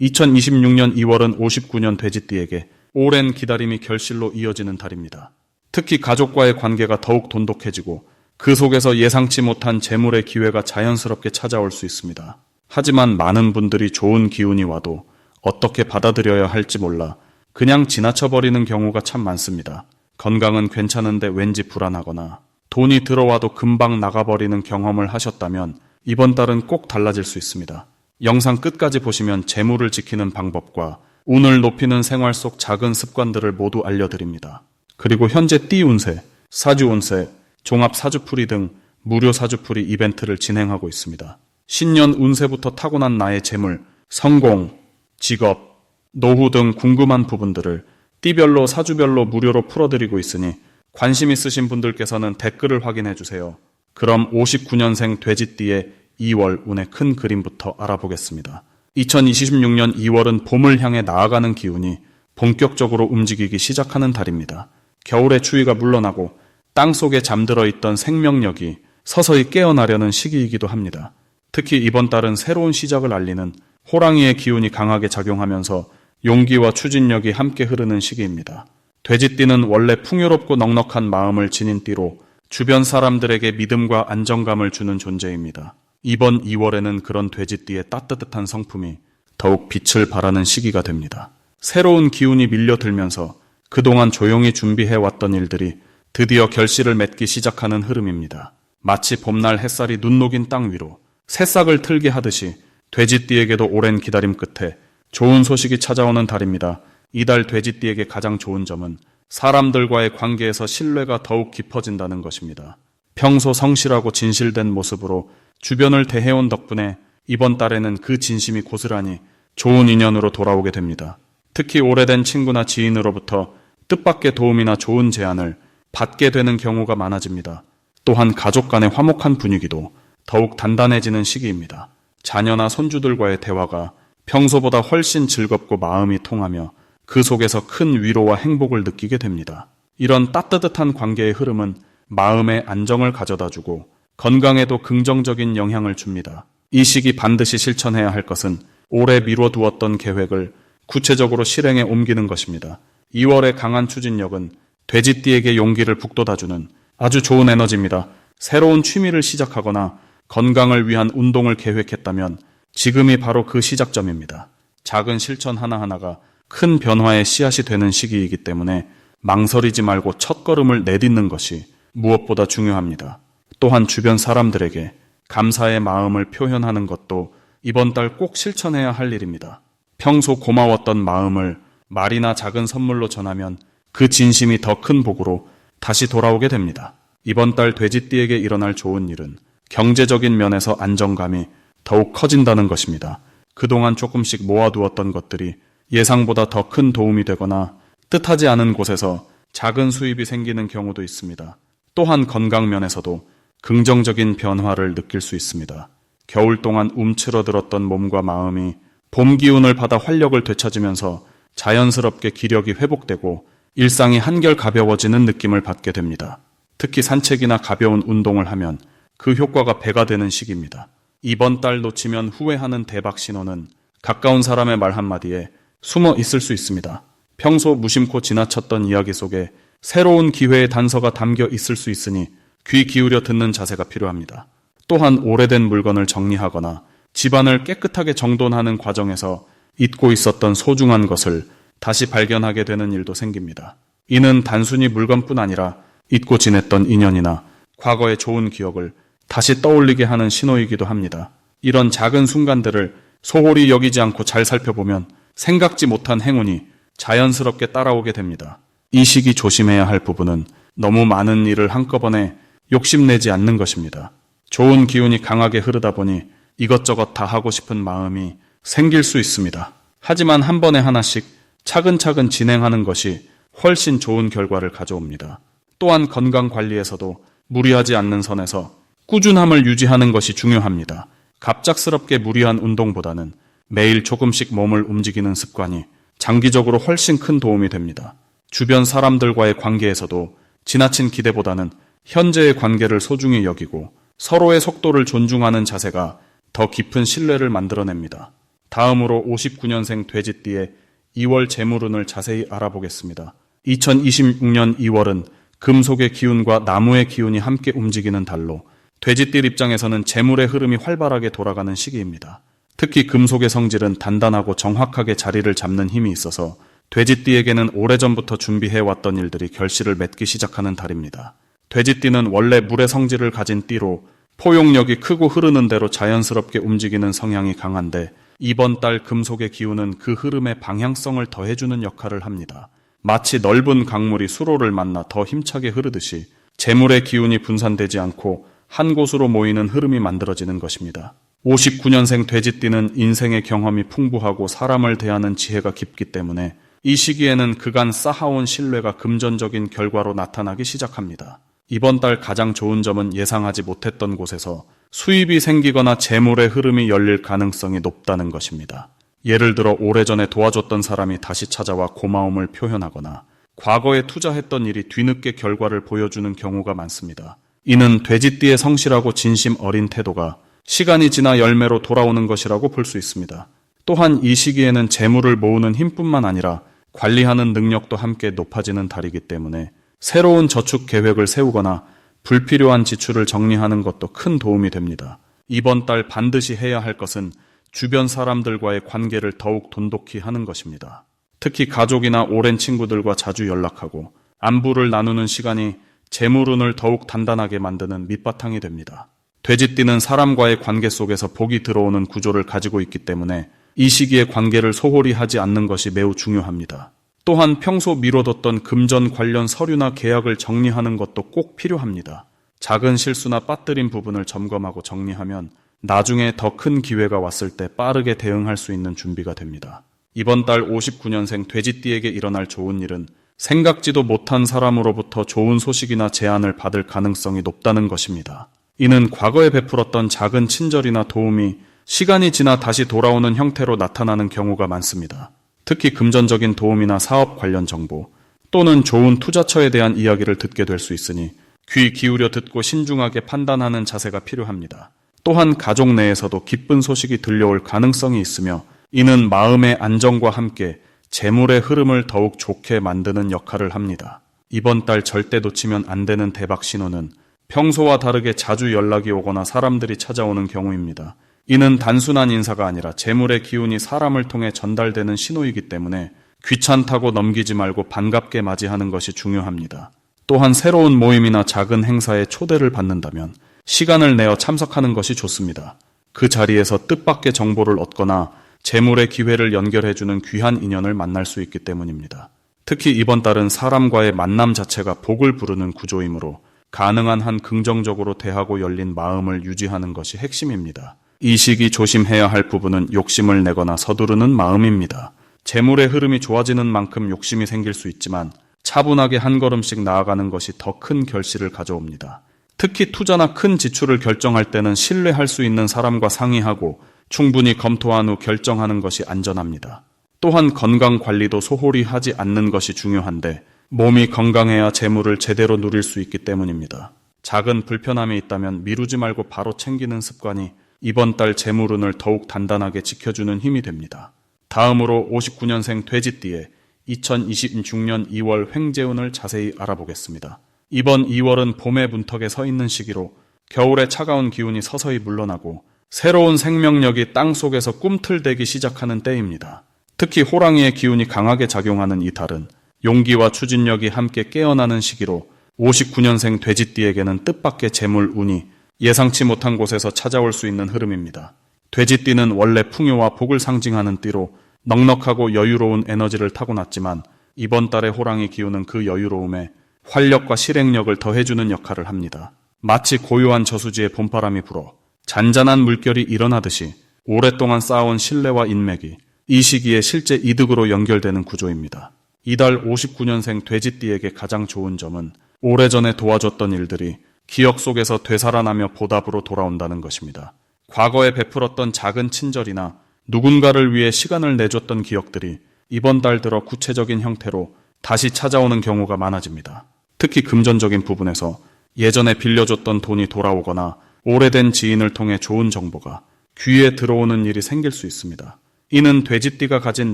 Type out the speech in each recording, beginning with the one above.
2026년 2월은 59년 돼지띠에게 오랜 기다림이 결실로 이어지는 달입니다. 특히 가족과의 관계가 더욱 돈독해지고 그 속에서 예상치 못한 재물의 기회가 자연스럽게 찾아올 수 있습니다. 하지만 많은 분들이 좋은 기운이 와도 어떻게 받아들여야 할지 몰라 그냥 지나쳐버리는 경우가 참 많습니다. 건강은 괜찮은데 왠지 불안하거나 돈이 들어와도 금방 나가버리는 경험을 하셨다면 이번 달은 꼭 달라질 수 있습니다. 영상 끝까지 보시면 재물을 지키는 방법과 운을 높이는 생활 속 작은 습관들을 모두 알려드립니다. 그리고 현재 띠 운세, 사주 운세, 종합 사주풀이 등 무료 사주풀이 이벤트를 진행하고 있습니다. 신년 운세부터 타고난 나의 재물, 성공, 직업, 노후 등 궁금한 부분들을 띠별로 사주별로 무료로 풀어드리고 있으니 관심 있으신 분들께서는 댓글을 확인해주세요. 그럼 59년생 돼지띠의 2월 운의 큰 그림부터 알아보겠습니다. 2026년 2월은 봄을 향해 나아가는 기운이 본격적으로 움직이기 시작하는 달입니다. 겨울의 추위가 물러나고 땅속에 잠들어 있던 생명력이 서서히 깨어나려는 시기이기도 합니다. 특히 이번 달은 새로운 시작을 알리는 호랑이의 기운이 강하게 작용하면서 용기와 추진력이 함께 흐르는 시기입니다. 돼지띠는 원래 풍요롭고 넉넉한 마음을 지닌 띠로 주변 사람들에게 믿음과 안정감을 주는 존재입니다. 이번 2월에는 그런 돼지띠의 따뜻한 성품이 더욱 빛을 발하는 시기가 됩니다. 새로운 기운이 밀려들면서 그동안 조용히 준비해왔던 일들이 드디어 결실을 맺기 시작하는 흐름입니다. 마치 봄날 햇살이 눈 녹인 땅 위로 새싹을 틀게 하듯이 돼지띠에게도 오랜 기다림 끝에 좋은 소식이 찾아오는 달입니다. 이달 돼지띠에게 가장 좋은 점은 사람들과의 관계에서 신뢰가 더욱 깊어진다는 것입니다. 평소 성실하고 진실된 모습으로 주변을 대해온 덕분에 이번 달에는 그 진심이 고스란히 좋은 인연으로 돌아오게 됩니다. 특히 오래된 친구나 지인으로부터 뜻밖의 도움이나 좋은 제안을 받게 되는 경우가 많아집니다. 또한 가족 간의 화목한 분위기도 더욱 단단해지는 시기입니다. 자녀나 손주들과의 대화가 평소보다 훨씬 즐겁고 마음이 통하며 그 속에서 큰 위로와 행복을 느끼게 됩니다. 이런 따뜻한 관계의 흐름은 마음의 안정을 가져다주고 건강에도 긍정적인 영향을 줍니다. 이 시기 반드시 실천해야 할 것은 오래 미뤄두었던 계획을 구체적으로 실행에 옮기는 것입니다. 2월의 강한 추진력은 돼지띠에게 용기를 북돋아주는 아주 좋은 에너지입니다. 새로운 취미를 시작하거나 건강을 위한 운동을 계획했다면 지금이 바로 그 시작점입니다. 작은 실천 하나하나가 큰 변화의 씨앗이 되는 시기이기 때문에 망설이지 말고 첫걸음을 내딛는 것이 무엇보다 중요합니다. 또한 주변 사람들에게 감사의 마음을 표현하는 것도 이번 달 꼭 실천해야 할 일입니다. 평소 고마웠던 마음을 말이나 작은 선물로 전하면 그 진심이 더 큰 복으로 다시 돌아오게 됩니다. 이번 달 돼지띠에게 일어날 좋은 일은 경제적인 면에서 안정감이 더욱 커진다는 것입니다. 그동안 조금씩 모아두었던 것들이 예상보다 더 큰 도움이 되거나 뜻하지 않은 곳에서 작은 수입이 생기는 경우도 있습니다. 또한 건강 면에서도 긍정적인 변화를 느낄 수 있습니다. 겨울 동안 움츠러들었던 몸과 마음이 봄 기운을 받아 활력을 되찾으면서 자연스럽게 기력이 회복되고 일상이 한결 가벼워지는 느낌을 받게 됩니다. 특히 산책이나 가벼운 운동을 하면 그 효과가 배가 되는 시기입니다. 이번 달 놓치면 후회하는 대박 신호는 가까운 사람의 말 한마디에 숨어 있을 수 있습니다. 평소 무심코 지나쳤던 이야기 속에 새로운 기회의 단서가 담겨 있을 수 있으니 귀 기울여 듣는 자세가 필요합니다. 또한 오래된 물건을 정리하거나 집안을 깨끗하게 정돈하는 과정에서 잊고 있었던 소중한 것을 다시 발견하게 되는 일도 생깁니다. 이는 단순히 물건뿐 아니라 잊고 지냈던 인연이나 과거의 좋은 기억을 다시 떠올리게 하는 신호이기도 합니다. 이런 작은 순간들을 소홀히 여기지 않고 잘 살펴보면 생각지 못한 행운이 자연스럽게 따라오게 됩니다. 이 시기 조심해야 할 부분은 너무 많은 일을 한꺼번에 욕심내지 않는 것입니다. 좋은 기운이 강하게 흐르다 보니 이것저것 다 하고 싶은 마음이 생길 수 있습니다. 하지만 한 번에 하나씩 차근차근 진행하는 것이 훨씬 좋은 결과를 가져옵니다. 또한 건강 관리에서도 무리하지 않는 선에서 꾸준함을 유지하는 것이 중요합니다. 갑작스럽게 무리한 운동보다는 매일 조금씩 몸을 움직이는 습관이 장기적으로 훨씬 큰 도움이 됩니다. 주변 사람들과의 관계에서도 지나친 기대보다는 현재의 관계를 소중히 여기고 서로의 속도를 존중하는 자세가 더 깊은 신뢰를 만들어냅니다. 다음으로 59년생 돼지띠의 2월 재물운을 자세히 알아보겠습니다. 2026년 2월은 금속의 기운과 나무의 기운이 함께 움직이는 달로 돼지띠 입장에서는 재물의 흐름이 활발하게 돌아가는 시기입니다. 특히 금속의 성질은 단단하고 정확하게 자리를 잡는 힘이 있어서 돼지띠에게는 오래전부터 준비해왔던 일들이 결실을 맺기 시작하는 달입니다. 돼지띠는 원래 물의 성질을 가진 띠로 포용력이 크고 흐르는 대로 자연스럽게 움직이는 성향이 강한데 이번 달 금속의 기운은 그 흐름의 방향성을 더해주는 역할을 합니다. 마치 넓은 강물이 수로를 만나 더 힘차게 흐르듯이 재물의 기운이 분산되지 않고 한 곳으로 모이는 흐름이 만들어지는 것입니다. 59년생 돼지띠는 인생의 경험이 풍부하고 사람을 대하는 지혜가 깊기 때문에 이 시기에는 그간 쌓아온 신뢰가 금전적인 결과로 나타나기 시작합니다. 이번 달 가장 좋은 점은 예상하지 못했던 곳에서 수입이 생기거나 재물의 흐름이 열릴 가능성이 높다는 것입니다. 예를 들어 오래전에 도와줬던 사람이 다시 찾아와 고마움을 표현하거나 과거에 투자했던 일이 뒤늦게 결과를 보여주는 경우가 많습니다. 이는 돼지띠의 성실하고 진심 어린 태도가 시간이 지나 열매로 돌아오는 것이라고 볼 수 있습니다. 또한 이 시기에는 재물을 모으는 힘뿐만 아니라 관리하는 능력도 함께 높아지는 달이기 때문에 새로운 저축 계획을 세우거나 불필요한 지출을 정리하는 것도 큰 도움이 됩니다. 이번 달 반드시 해야 할 것은 주변 사람들과의 관계를 더욱 돈독히 하는 것입니다. 특히 가족이나 오랜 친구들과 자주 연락하고 안부를 나누는 시간이 재물운을 더욱 단단하게 만드는 밑바탕이 됩니다. 돼지띠는 사람과의 관계 속에서 복이 들어오는 구조를 가지고 있기 때문에 이 시기에 관계를 소홀히 하지 않는 것이 매우 중요합니다. 또한 평소 미뤄뒀던 금전 관련 서류나 계약을 정리하는 것도 꼭 필요합니다. 작은 실수나 빠뜨린 부분을 점검하고 정리하면 나중에 더 큰 기회가 왔을 때 빠르게 대응할 수 있는 준비가 됩니다. 이번 달 59년생 돼지띠에게 일어날 좋은 일은 생각지도 못한 사람으로부터 좋은 소식이나 제안을 받을 가능성이 높다는 것입니다. 이는 과거에 베풀었던 작은 친절이나 도움이 시간이 지나 다시 돌아오는 형태로 나타나는 경우가 많습니다. 특히 금전적인 도움이나 사업 관련 정보 또는 좋은 투자처에 대한 이야기를 듣게 될 수 있으니 귀 기울여 듣고 신중하게 판단하는 자세가 필요합니다. 또한 가족 내에서도 기쁜 소식이 들려올 가능성이 있으며 이는 마음의 안정과 함께 재물의 흐름을 더욱 좋게 만드는 역할을 합니다. 이번 달 절대 놓치면 안 되는 대박 신호는 평소와 다르게 자주 연락이 오거나 사람들이 찾아오는 경우입니다. 이는 단순한 인사가 아니라 재물의 기운이 사람을 통해 전달되는 신호이기 때문에 귀찮다고 넘기지 말고 반갑게 맞이하는 것이 중요합니다. 또한 새로운 모임이나 작은 행사에 초대를 받는다면 시간을 내어 참석하는 것이 좋습니다. 그 자리에서 뜻밖의 정보를 얻거나 재물의 기회를 연결해주는 귀한 인연을 만날 수 있기 때문입니다. 특히 이번 달은 사람과의 만남 자체가 복을 부르는 구조이므로 가능한 한 긍정적으로 대하고 열린 마음을 유지하는 것이 핵심입니다. 이 시기 조심해야 할 부분은 욕심을 내거나 서두르는 마음입니다. 재물의 흐름이 좋아지는 만큼 욕심이 생길 수 있지만 차분하게 한 걸음씩 나아가는 것이 더 큰 결실을 가져옵니다. 특히 투자나 큰 지출을 결정할 때는 신뢰할 수 있는 사람과 상의하고 충분히 검토한 후 결정하는 것이 안전합니다. 또한 건강 관리도 소홀히 하지 않는 것이 중요한데 몸이 건강해야 재물을 제대로 누릴 수 있기 때문입니다. 작은 불편함이 있다면 미루지 말고 바로 챙기는 습관이 이번 달 재물운을 더욱 단단하게 지켜주는 힘이 됩니다. 다음으로 59년생 돼지띠의 2026년 2월 횡재운을 자세히 알아보겠습니다. 이번 2월은 봄의 문턱에 서 있는 시기로 겨울의 차가운 기운이 서서히 물러나고 새로운 생명력이 땅 속에서 꿈틀대기 시작하는 때입니다. 특히 호랑이의 기운이 강하게 작용하는 이 달은 용기와 추진력이 함께 깨어나는 시기로 59년생 돼지띠에게는 뜻밖의 재물 운이 예상치 못한 곳에서 찾아올 수 있는 흐름입니다. 돼지띠는 원래 풍요와 복을 상징하는 띠로 넉넉하고 여유로운 에너지를 타고났지만 이번 달의 호랑이 기운은 그 여유로움에 활력과 실행력을 더해주는 역할을 합니다. 마치 고요한 저수지에 봄바람이 불어 잔잔한 물결이 일어나듯이 오랫동안 쌓아온 신뢰와 인맥이 이 시기에 실제 이득으로 연결되는 구조입니다. 이달 59년생 돼지띠에게 가장 좋은 점은 오래전에 도와줬던 일들이 기억 속에서 되살아나며 보답으로 돌아온다는 것입니다. 과거에 베풀었던 작은 친절이나 누군가를 위해 시간을 내줬던 기억들이 이번 달 들어 구체적인 형태로 다시 찾아오는 경우가 많아집니다. 특히 금전적인 부분에서 예전에 빌려줬던 돈이 돌아오거나 오래된 지인을 통해 좋은 정보가 귀에 들어오는 일이 생길 수 있습니다. 이는 돼지띠가 가진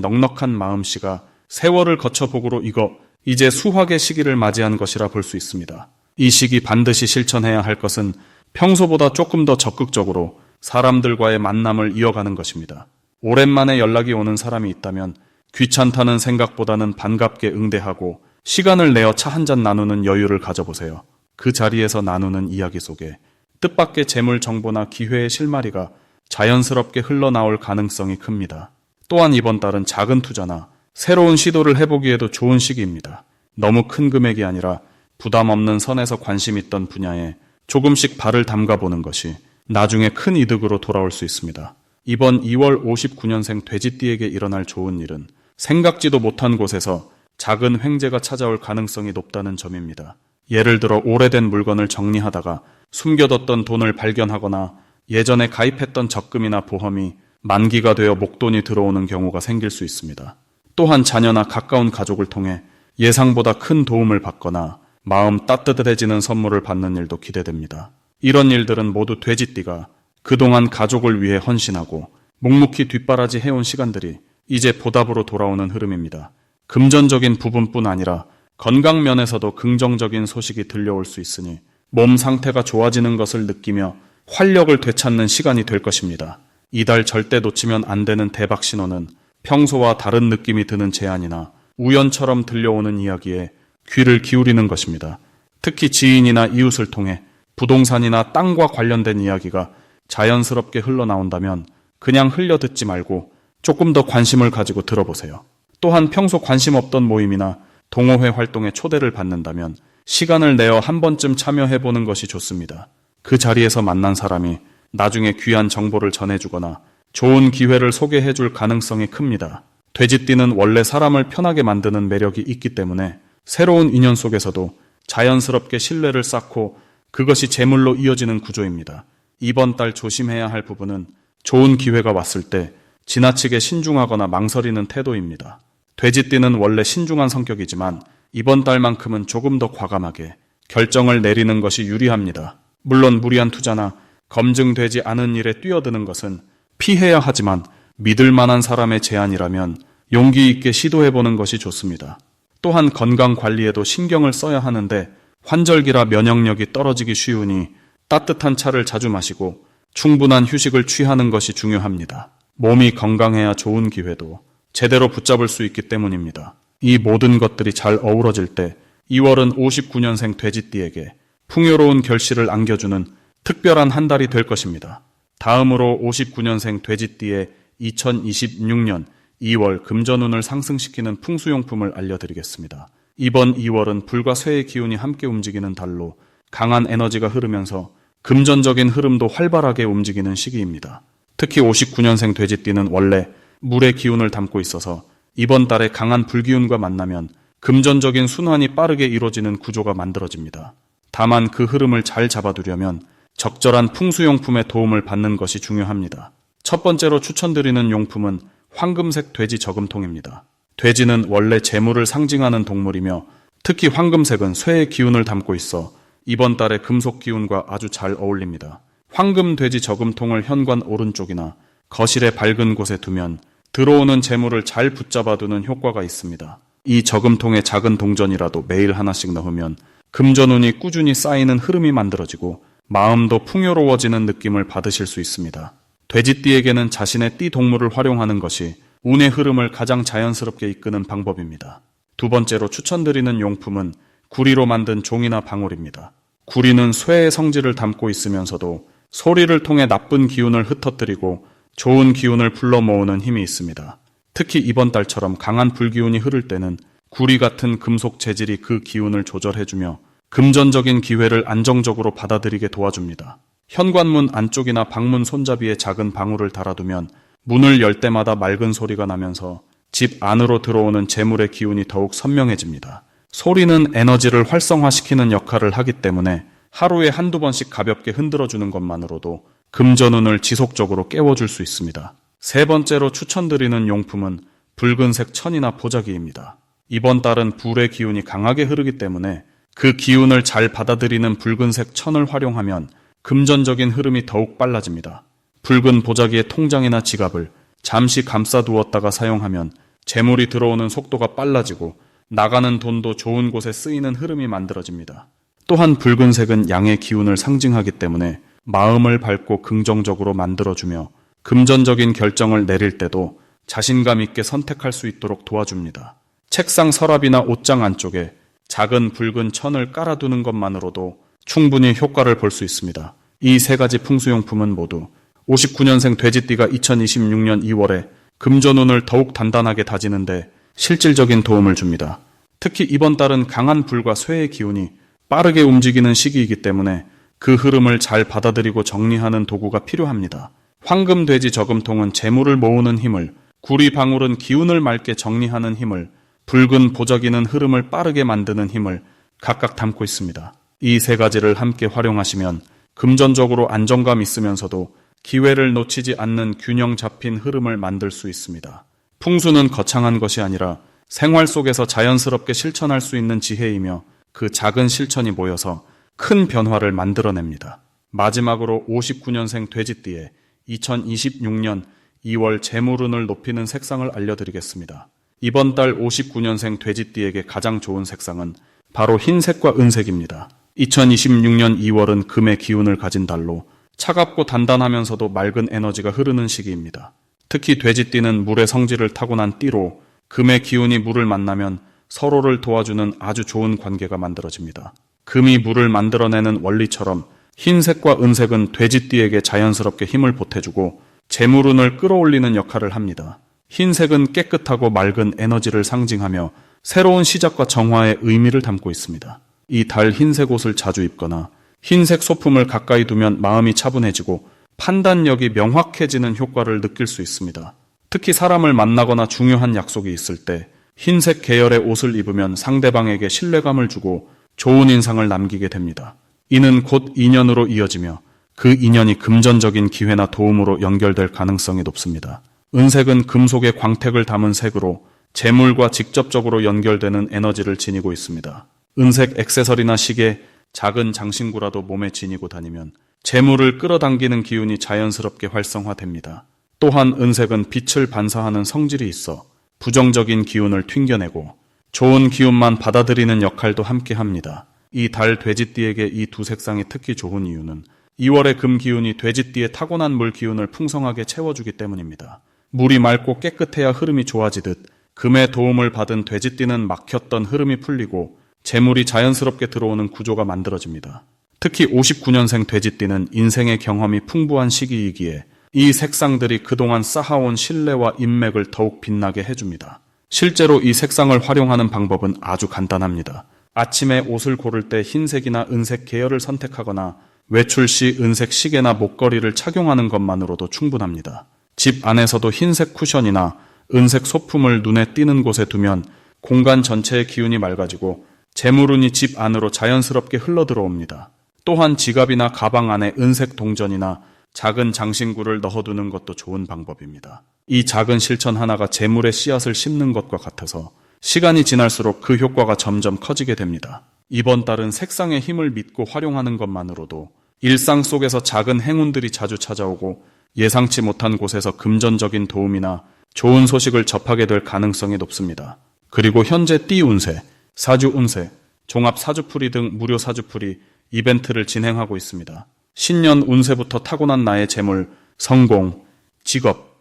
넉넉한 마음씨가 세월을 거쳐 복으로 익어 이제 수확의 시기를 맞이한 것이라 볼 수 있습니다. 이 시기 반드시 실천해야 할 것은 평소보다 조금 더 적극적으로 사람들과의 만남을 이어가는 것입니다. 오랜만에 연락이 오는 사람이 있다면 귀찮다는 생각보다는 반갑게 응대하고 시간을 내어 차 한잔 나누는 여유를 가져보세요. 그 자리에서 나누는 이야기 속에 뜻밖의 재물 정보나 기회의 실마리가 자연스럽게 흘러나올 가능성이 큽니다. 또한 이번 달은 작은 투자나 새로운 시도를 해보기에도 좋은 시기입니다. 너무 큰 금액이 아니라 부담 없는 선에서 관심 있던 분야에 조금씩 발을 담가보는 것이 나중에 큰 이득으로 돌아올 수 있습니다. 이번 2월 59년생 돼지띠에게 일어날 좋은 일은 생각지도 못한 곳에서 작은 횡재가 찾아올 가능성이 높다는 점입니다. 예를 들어 오래된 물건을 정리하다가 숨겨뒀던 돈을 발견하거나 예전에 가입했던 적금이나 보험이 만기가 되어 목돈이 들어오는 경우가 생길 수 있습니다. 또한 자녀나 가까운 가족을 통해 예상보다 큰 도움을 받거나 마음 따뜻해지는 선물을 받는 일도 기대됩니다. 이런 일들은 모두 돼지띠가 그동안 가족을 위해 헌신하고 묵묵히 뒷바라지 해온 시간들이 이제 보답으로 돌아오는 흐름입니다. 금전적인 부분뿐 아니라 건강 면에서도 긍정적인 소식이 들려올 수 있으니 몸 상태가 좋아지는 것을 느끼며 활력을 되찾는 시간이 될 것입니다. 이달 절대 놓치면 안 되는 대박 신호는 평소와 다른 느낌이 드는 제안이나 우연처럼 들려오는 이야기에 귀를 기울이는 것입니다. 특히 지인이나 이웃을 통해 부동산이나 땅과 관련된 이야기가 자연스럽게 흘러나온다면 그냥 흘려듣지 말고 조금 더 관심을 가지고 들어보세요. 또한 평소 관심 없던 모임이나 동호회 활동에 초대를 받는다면 시간을 내어 한 번쯤 참여해보는 것이 좋습니다. 그 자리에서 만난 사람이 나중에 귀한 정보를 전해주거나 좋은 기회를 소개해줄 가능성이 큽니다. 돼지띠는 원래 사람을 편하게 만드는 매력이 있기 때문에 새로운 인연 속에서도 자연스럽게 신뢰를 쌓고 그것이 재물로 이어지는 구조입니다. 이번 달 조심해야 할 부분은 좋은 기회가 왔을 때 지나치게 신중하거나 망설이는 태도입니다. 돼지띠는 원래 신중한 성격이지만 이번 달만큼은 조금 더 과감하게 결정을 내리는 것이 유리합니다. 물론 무리한 투자나 검증되지 않은 일에 뛰어드는 것은 피해야 하지만 믿을 만한 사람의 제안이라면 용기 있게 시도해보는 것이 좋습니다. 또한 건강 관리에도 신경을 써야 하는데 환절기라 면역력이 떨어지기 쉬우니 따뜻한 차를 자주 마시고 충분한 휴식을 취하는 것이 중요합니다. 몸이 건강해야 좋은 기회도 제대로 붙잡을 수 있기 때문입니다. 이 모든 것들이 잘 어우러질 때 2월은 59년생 돼지띠에게 풍요로운 결실을 안겨주는 특별한 한 달이 될 것입니다. 다음으로 59년생 돼지띠의 2026년 2월 금전운을 상승시키는 풍수용품을 알려드리겠습니다. 이번 2월은 불과 쇠의 기운이 함께 움직이는 달로 강한 에너지가 흐르면서 금전적인 흐름도 활발하게 움직이는 시기입니다. 특히 59년생 돼지띠는 원래 물의 기운을 담고 있어서 이번 달에 강한 불기운과 만나면 금전적인 순환이 빠르게 이루어지는 구조가 만들어집니다. 다만 그 흐름을 잘 잡아두려면 적절한 풍수용품의 도움을 받는 것이 중요합니다. 첫 번째로 추천드리는 용품은 황금색 돼지 저금통입니다. 돼지는 원래 재물을 상징하는 동물이며 특히 황금색은 쇠의 기운을 담고 있어 이번 달의 금속 기운과 아주 잘 어울립니다. 황금 돼지 저금통을 현관 오른쪽이나 거실의 밝은 곳에 두면 들어오는 재물을 잘 붙잡아두는 효과가 있습니다. 이 저금통에 작은 동전이라도 매일 하나씩 넣으면 금전운이 꾸준히 쌓이는 흐름이 만들어지고 마음도 풍요로워지는 느낌을 받으실 수 있습니다. 돼지띠에게는 자신의 띠 동물을 활용하는 것이 운의 흐름을 가장 자연스럽게 이끄는 방법입니다. 두 번째로 추천드리는 용품은 구리로 만든 종이나 방울입니다. 구리는 쇠의 성질을 담고 있으면서도 소리를 통해 나쁜 기운을 흩어뜨리고 좋은 기운을 불러 모으는 힘이 있습니다. 특히 이번 달처럼 강한 불기운이 흐를 때는 구리 같은 금속 재질이 그 기운을 조절해주며 금전적인 기회를 안정적으로 받아들이게 도와줍니다. 현관문 안쪽이나 방문 손잡이에 작은 방울을 달아두면 문을 열 때마다 맑은 소리가 나면서 집 안으로 들어오는 재물의 기운이 더욱 선명해집니다. 소리는 에너지를 활성화시키는 역할을 하기 때문에 하루에 한두 번씩 가볍게 흔들어주는 것만으로도 금전운을 지속적으로 깨워줄 수 있습니다. 세 번째로 추천드리는 용품은 붉은색 천이나 보자기입니다. 이번 달은 불의 기운이 강하게 흐르기 때문에 그 기운을 잘 받아들이는 붉은색 천을 활용하면 금전적인 흐름이 더욱 빨라집니다. 붉은 보자기의 통장이나 지갑을 잠시 감싸두었다가 사용하면 재물이 들어오는 속도가 빨라지고 나가는 돈도 좋은 곳에 쓰이는 흐름이 만들어집니다. 또한 붉은색은 양의 기운을 상징하기 때문에 마음을 밝고 긍정적으로 만들어주며 금전적인 결정을 내릴 때도 자신감 있게 선택할 수 있도록 도와줍니다. 책상 서랍이나 옷장 안쪽에 작은 붉은 천을 깔아두는 것만으로도 충분히 효과를 볼 수 있습니다. 이 세 가지 풍수용품은 모두 59년생 돼지띠가 2026년 2월에 금전운을 더욱 단단하게 다지는데 실질적인 도움을 줍니다. 특히 이번 달은 강한 불과 쇠의 기운이 빠르게 움직이는 시기이기 때문에 그 흐름을 잘 받아들이고 정리하는 도구가 필요합니다. 황금, 돼지, 저금통은 재물을 모으는 힘을, 구리, 방울은 기운을 맑게 정리하는 힘을, 붉은 보자기는 흐름을 빠르게 만드는 힘을 각각 담고 있습니다. 이 세 가지를 함께 활용하시면 금전적으로 안정감 있으면서도 기회를 놓치지 않는 균형 잡힌 흐름을 만들 수 있습니다. 풍수는 거창한 것이 아니라 생활 속에서 자연스럽게 실천할 수 있는 지혜이며 그 작은 실천이 모여서 큰 변화를 만들어냅니다. 마지막으로 59년생 돼지띠의 2026년 2월 재물운을 높이는 색상을 알려드리겠습니다. 이번 달 59년생 돼지띠에게 가장 좋은 색상은 바로 흰색과 은색입니다. 2026년 2월은 금의 기운을 가진 달로 차갑고 단단하면서도 맑은 에너지가 흐르는 시기입니다. 특히 돼지띠는 물의 성질을 타고난 띠로 금의 기운이 물을 만나면 서로를 도와주는 아주 좋은 관계가 만들어집니다. 금이 물을 만들어내는 원리처럼 흰색과 은색은 돼지띠에게 자연스럽게 힘을 보태주고 재물운을 끌어올리는 역할을 합니다. 흰색은 깨끗하고 맑은 에너지를 상징하며 새로운 시작과 정화의 의미를 담고 있습니다. 이 달 흰색 옷을 자주 입거나 흰색 소품을 가까이 두면 마음이 차분해지고 판단력이 명확해지는 효과를 느낄 수 있습니다. 특히 사람을 만나거나 중요한 약속이 있을 때 흰색 계열의 옷을 입으면 상대방에게 신뢰감을 주고 좋은 인상을 남기게 됩니다. 이는 곧 인연으로 이어지며 그 인연이 금전적인 기회나 도움으로 연결될 가능성이 높습니다. 은색은 금속의 광택을 담은 색으로 재물과 직접적으로 연결되는 에너지를 지니고 있습니다. 은색 액세서리나 시계, 작은 장신구라도 몸에 지니고 다니면 재물을 끌어당기는 기운이 자연스럽게 활성화됩니다. 또한 은색은 빛을 반사하는 성질이 있어 부정적인 기운을 튕겨내고 좋은 기운만 받아들이는 역할도 함께 합니다. 이 달 돼지띠에게 이 두 색상이 특히 좋은 이유는 2월의 금 기운이 돼지띠의 타고난 물 기운을 풍성하게 채워주기 때문입니다. 물이 맑고 깨끗해야 흐름이 좋아지듯 금의 도움을 받은 돼지띠는 막혔던 흐름이 풀리고 재물이 자연스럽게 들어오는 구조가 만들어집니다. 특히 59년생 돼지띠는 인생의 경험이 풍부한 시기이기에 이 색상들이 그동안 쌓아온 신뢰와 인맥을 더욱 빛나게 해줍니다. 실제로 이 색상을 활용하는 방법은 아주 간단합니다. 아침에 옷을 고를 때 흰색이나 은색 계열을 선택하거나 외출 시 은색 시계나 목걸이를 착용하는 것만으로도 충분합니다. 집 안에서도 흰색 쿠션이나 은색 소품을 눈에 띄는 곳에 두면 공간 전체의 기운이 맑아지고 재물운이 집 안으로 자연스럽게 흘러들어옵니다. 또한 지갑이나 가방 안에 은색 동전이나 작은 장신구를 넣어두는 것도 좋은 방법입니다. 이 작은 실천 하나가 재물의 씨앗을 심는 것과 같아서 시간이 지날수록 그 효과가 점점 커지게 됩니다. 이번 달은 색상의 힘을 믿고 활용하는 것만으로도 일상 속에서 작은 행운들이 자주 찾아오고 예상치 못한 곳에서 금전적인 도움이나 좋은 소식을 접하게 될 가능성이 높습니다. 그리고 현재 띠 운세, 사주 운세, 종합 사주풀이 등 무료 사주풀이 이벤트를 진행하고 있습니다. 신년 운세부터 타고난 나의 재물, 성공, 직업,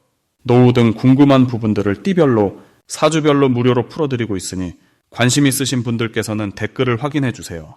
노후 등 궁금한 부분들을 띠별로, 사주별로 무료로 풀어드리고 있으니 관심 있으신 분들께서는 댓글을 확인해 주세요.